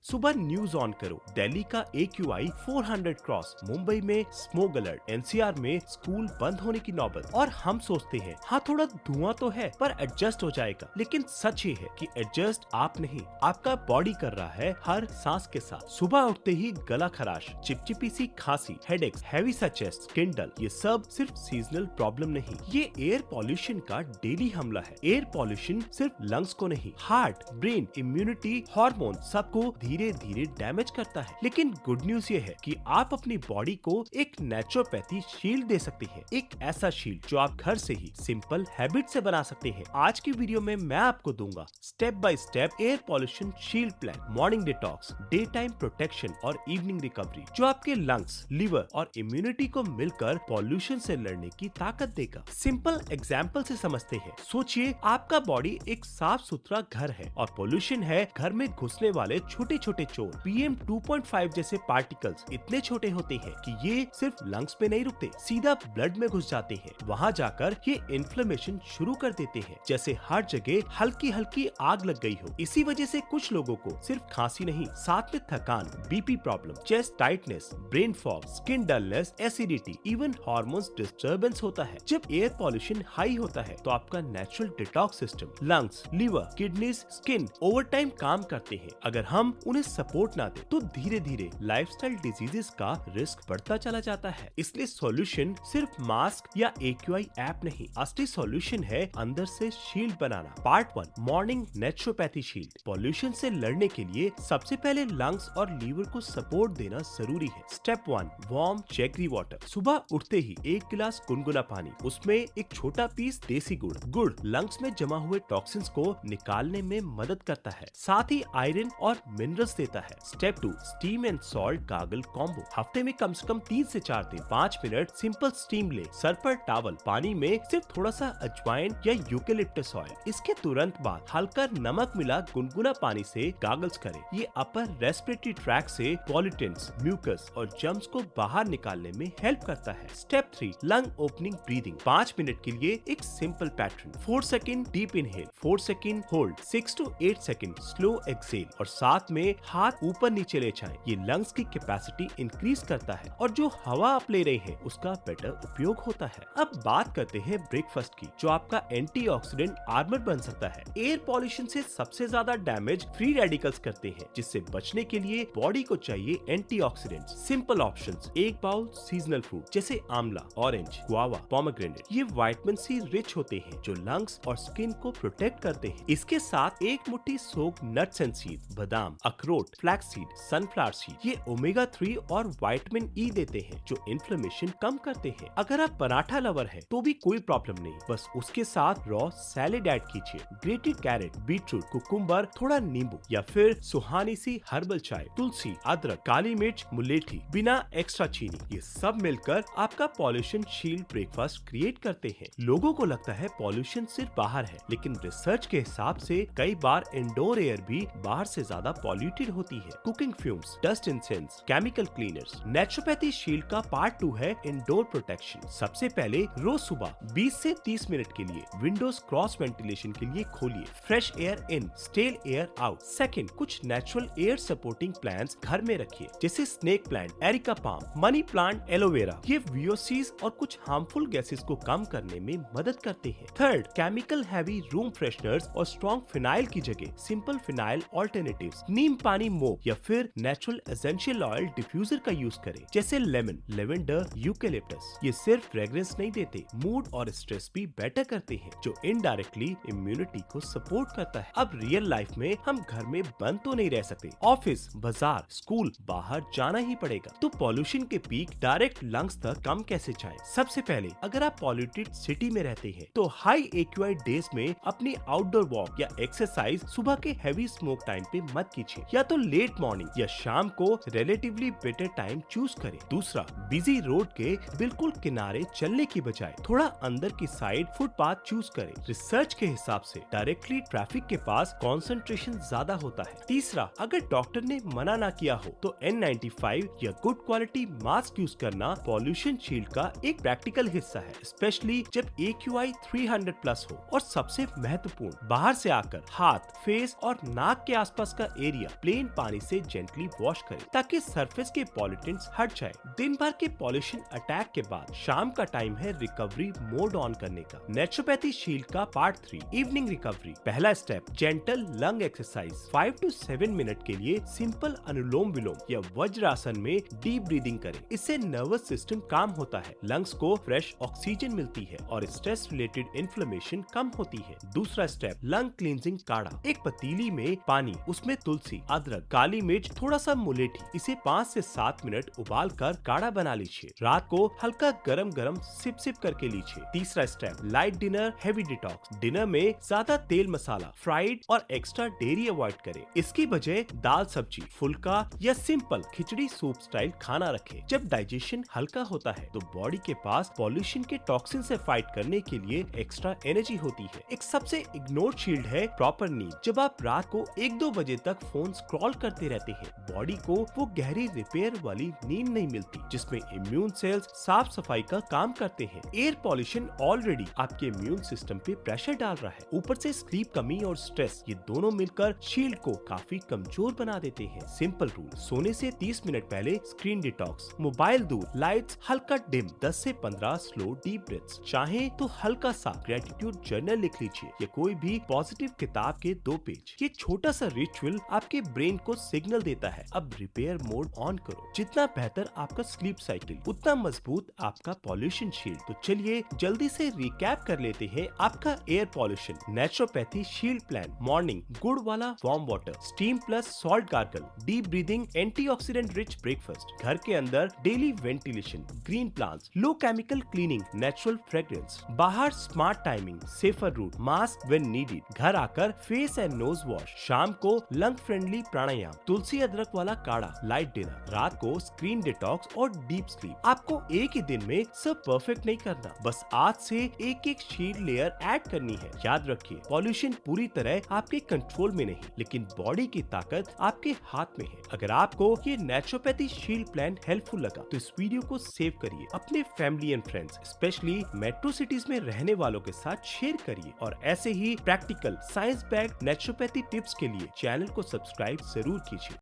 सुबह news on करो, दिल्ली का AQI 400 क्रॉस, मुंबई में स्मोक अलर्ट, NCR में स्कूल बंद होने की नौबत। और हम सोचते हैं हाँ थोड़ा धुआं तो है पर एडजस्ट हो जाएगा, लेकिन सच ये है कि एडजस्ट आप नहीं, आपका बॉडी कर रहा है हर सांस के साथ। सुबह उठते ही गला खराश, चिपचिपी सी खांसी, हेडेक्स, हैवी सा चेस्ट, स्किन डल, ये सब सिर्फ सीजनल प्रॉब्लम नहीं, ये एयर पॉल्यूशन का डेली हमला है। एयर पॉल्यूशन सिर्फ लंग्स को नहीं, हार्ट, ब्रेन, इम्यूनिटी, हार्मोन सबको धीरे धीरे डैमेज करता है। लेकिन गुड न्यूज ये है कि आप अपनी बॉडी को एक नेचुरोपैथी शील्ड दे सकते हैं, एक ऐसा शील्ड जो आप घर से ही सिंपल हैबिट से बना सकते हैं। आज की वीडियो में मैं आपको दूंगा step by step air pollution shield plan, morning detox, day time protection और इवनिंग रिकवरी, जो आपके लंग्स, लिवर और इम्यूनिटी को मिलकर पॉल्यूशन से लड़ने की ताकत देगा। सिंपल एग्जाम्पल से समझते हैं। सोचिए आपका बॉडी एक साफ सुथरा घर है और पॉल्यूशन है घर में घुसने वाले छोटे छोटे चोर। PM 2.5 जैसे पार्टिकल्स इतने छोटे होते हैं कि ये सिर्फ लंग्स में नहीं रुकते, सीधा ब्लड में घुस जाते हैं। वहाँ जाकर ये इन्फ्लेमेशन शुरू कर देते हैं, जैसे हर जगह हल्की हल्की आग लग गई हो। इसी वजह से कुछ लोगों को सिर्फ खांसी नहीं, साथ में थकान, BP problem, chest tightness, brain fog, skin dullness, acidity, even hormones disturbance होता है। जब एयर पॉल्यूशन हाई होता है तो आपका natural detox system, lungs, liver, kidneys, skin over time काम करते हैं। अगर हम उन्हें सपोर्ट ना दें तो धीरे धीरे लाइफस्टाइल डिजीजेस का रिस्क बढ़ता चला जाता है। इसलिए सॉल्यूशन सिर्फ मास्क या AQI ऐप नहीं, असली सॉल्यूशन है अंदर से शील्ड बनाना। Part 1, morning naturopathy shield. Pollution से लड़ने के लिए सबसे पहले लंग्स और लीवर को सपोर्ट देना जरूरी है। Step 1, warm jaggery water. सुबह उठते ही 1 गिलास गुनगुना पानी, उसमें एक छोटा पीस देसी गुड़। गुड़ लंग्स में जमा हुए टॉक्सिन्स को निकालने में मदद करता है, साथ ही आयरन और मिनरल्स देता है। Step 2, steam and salt gargle combo. हफ्ते में कम से कम 3 से 4 दिन 5 मिनट सिंपल स्टीम ले। सर पर टॉवल, पानी में सिर्फ थोड़ा सा अजवाइन या यूकेलिप्टस ऑयल, इसके तुरंत बाद हल्का नमक मिला गुनगुना पानी से गागल्स करें। ये अपर रेस्पिरेटरी ट्रैक से पॉल्यूटेंट्स, म्यूकस और जर्म्स को बाहर निकालने में हेल्प करता है। Step 3, lung opening breathing. 5 minute के लिए एक simple pattern, 4 second deep inhale, 4 second hold, 6 to 8 second slow exhale और साथ में हाथ ऊपर नीचे ले जाएं। ये लंग्स की कैपेसिटी इंक्रीज करता है और जो हवा आप ले रहे हैं उसका बेटर उपयोग होता है। अब बात करते हैं ब्रेकफास्ट की, जो आपका एंटीऑक्सीडेंट आर्मर बन सकता है। एयर पॉल्यूशन से सबसे ज्यादा डैमेज फ्री रेडिकल्स करते हैं, जिससे बचने के लिए बॉडी को चाहिए एंटीऑक्सीडेंट्स। सिंपल ऑप्शंस, एक बाउल सीजनल फ्रूट जैसे आंवला, ऑरेंज, गुआवा, पोमेग्रेनेट। ये विटामिन C रिच होते हैं जो लंग्स और स्किन को प्रोटेक्ट करते हैं। इसके साथ एक मुट्ठी सोक नट्स एंड सीड, बादाम, अखरोट, फ्लैक्स सीड, सनफ्लावर सीड, ये ओमेगा 3 और विटामिन E देते हैं जो इन्फ्लेमेशन कम करते हैं। अगर आप पराठा लवर हैं तो भी कोई प्रॉब्लम नहीं, बस उसके साथ रॉ सैलेड ऐड कीजिए। ग्रेटेड कैरेट, बीटरूट, कुकुम्बर, थोड़ा नींबू या फिर सुहानी सी हर्बल चाय, तुलसी, अदरक, काली मिर्च, मुलेठी, बिना एक्स्ट्रा चीनी, ये सब मिलकर आपका पॉल्यूशन शील्ड ब्रेकफास्ट क्रिएट करते हैं। लोगों को लगता है पॉल्यूशन सिर्फ बाहर है, लेकिन रिसर्च के हिसाब से कई बार इंडोर एयर भी बाहर से ज्यादा पॉल्यूटेड होती है। Cooking fumes, dust incense, chemical cleaners. Naturopathy shield का पार्ट 2 है इंडोर प्रोटेक्शन। सबसे पहले रोज सुबह 20 से 30 मिनट के लिए विंडोज क्रॉस वेंटिलेशन के लिए खोलिए, fresh air in, stale air out. Second, कुछ नेचुरल एयर सपोर्टिंग प्लांट्स घर में रखिए, जैसे snake plant, areca palm, money plant, aloe vera. ये VOCs और कुछ हार्मफुल गैसेस को कम करने में मदद करते हैं। Third, chemical heavy room fresheners और स्ट्रॉन्ग फिनाइल की जगह सिंपल फिनाइल ऑल्टरनेटिव्स, नीम पानी मोप या फिर नेचुरल एसेंशियल ऑयल डिफ्यूजर का यूज करें, जैसे लेमन, लेवेंडर, यूकेलिप्टस। ये सिर्फ फ्रेग्रेंस नहीं देते, मूड और स्ट्रेस भी बेटर करते हैं, जो इनडायरेक्टली इम्यूनिटी को सपोर्ट करता है। अब रियल लाइफ में हम घर में बंद तो नहीं रह सकते, ऑफिस, बाजार, स्कूल, बाहर जाना ही पड़ेगा। तो पॉल्यूशन के पीक डायरेक्ट लंग्स तक कम कैसे जाएं? सबसे पहले, अगर आप पॉल्यूटेड सिटी में रहते हैं तो हाई AQI डेज में अपनी आउटडोर वॉक या एक्सरसाइज सुबह के हैवी स्मोक टाइम पे मत कीजिए, या तो लेट मॉर्निंग या शाम को रिलेटिवली बेटर टाइम चूज करें। दूसरा, बिजी रोड के बिल्कुल किनारे चलने की बजाय थोड़ा अंदर की साइड फुटपाथ चूज करें। रिसर्च के हिसाब से डायरेक्टली ट्रैफिक के पास कंसंट्रेशन ज्यादा होता है। तीसरा, अगर डॉक्टर ने मना ना किया हो तो N95 या गुड क्वालिटी मास्क यूज करना पॉल्यूशन शील्ड का एक प्रैक्टिकल हिस्सा है, स्पेशली जब AQI 300 प्लस हो। और सबसे महत्वपूर्ण, बाहर से आकर हाथ, फेस और नाक के आसपास का एरिया प्लेन पानी से जेंटली वॉश करें ताकि सरफेस के पॉल्यूटेंट्स हट जाए। दिन भर के पॉल्यूशन अटैक के बाद शाम का टाइम है रिकवरी मोड ऑन करने का। नेचुरोपैथी शील्ड का पार्ट 3, इवनिंग रिकवरी। पहला step, gentle lung exercise. 5 to 7 minute के लिए सिंपल अनुलोम विलोम या वज्रासन में डीप ब्रीदिंग करें। इससे नर्वस सिस्टम काम होता है, लंग्स को फ्रेश ऑक्सीजन मिलती है और स्ट्रेस रिलेटेड इन्फ्लेमेशन कम होती है। दूसरा स्टेप, लंग क्लींजिंग काढ़ा। एक पतीली में पानी, उसमें तुलसी, अदरक, काली मिर्च, थोड़ा सा मुलेठी, इसे 5 से 7 मिनट उबाल कर काढ़ा बना लीजिए। रात को हल्का गरम गरम सिप सिप करके लीजिए। तीसरा step, light dinner heavy detox. Dinner में ज्यादा तेल मसाला, फ्राइड और एक्स्ट्रा डेयरी अवॉइड करें। इसकी बजाय दाल सब्जी, फुल्का या सिंपल खिचड़ी सूप स्टाइल खाना रखें। जब डाइजेशन हल्का होता है तो बॉडी के पास पॉल्यूशन के टॉक्सिन से फाइट करने के लिए एक्स्ट्रा एनर्जी होती है। एक सबसे इग्नोर्ड शील्ड है प्रॉपर नींद। जब आप रात को 1-2 बजे तक फोन स्क्रॉल करते रहते हैं, बॉडी को वो गहरी रिपेयर वाली नींद नहीं मिलती जिसमें इम्यून सेल्स साफ सफाई का काम करते हैं। एयर पॉल्यूशन ऑलरेडी आपके इम्यून सिस्टम पे प्रेशर डाल रहा है, ऊपर से स्लीप कमी और स्ट्रेस, ये दोनों मिलकर शील्ड को काफी कमजोर बना देते हैं। सिंपल रूल, सोने से 30 मिनट पहले स्क्रीन डिटॉक्स, मोबाइल दूर, लाइट्स हल्का डिम, 10 से 15 स्लो डीप ब्रेथ्स। चाहे तो हल्का सा ग्रेटिट्यूड जर्नल लिख लीजिए या कोई भी पॉजिटिव किताब के 2 पेज। ये छोटा सा रिचुअल आपके ब्रेन को सिग्नल देता है, अब रिपेयर मोड ऑन करो। जितना बेहतर आपका स्लीप साइकिल, उतना मजबूत आपका पॉल्यूशन शील्ड। तो चलिए जल्दी से रिकैप कर लेते हैं आपका air pollution. Naturopathy shield plan, morning गुड़ वाला warm water, steam plus salt gargle, deep breathing, antioxidant rich breakfast, घर के अंदर daily ventilation, green plants, low chemical cleaning, natural fragrance, बाहर smart timing, safer route, mask when needed, घर आकर face and knows wash, शाम को lung friendly प्राणायाम, तुलसी अदरक वाला काढ़ा, लाइट डिनर, रात को स्क्रीन डिटॉक्स और डीप स्लीप। आपको एक ही दिन में सब परफेक्ट नहीं करना, बस आज से एक शील्ड लेयर ऐड करनी है। याद रखिए, पॉल्यूशन पूरी तरह आपके कंट्रोल में नहीं, लेकिन बॉडी की ताकत आपके हाथ में है। अगर आपको ये नेचुरोपैथी शील्ड प्लान हेल्पफुल लगा तो इस वीडियो को सेव करिए, अपने family and friends specially metro cities में रहने वालों के साथ शेयर करिए और ऐसे ही practical science backed naturopathy tips के लिए चैनल को सब्सक्राइब जरूर कीजिए।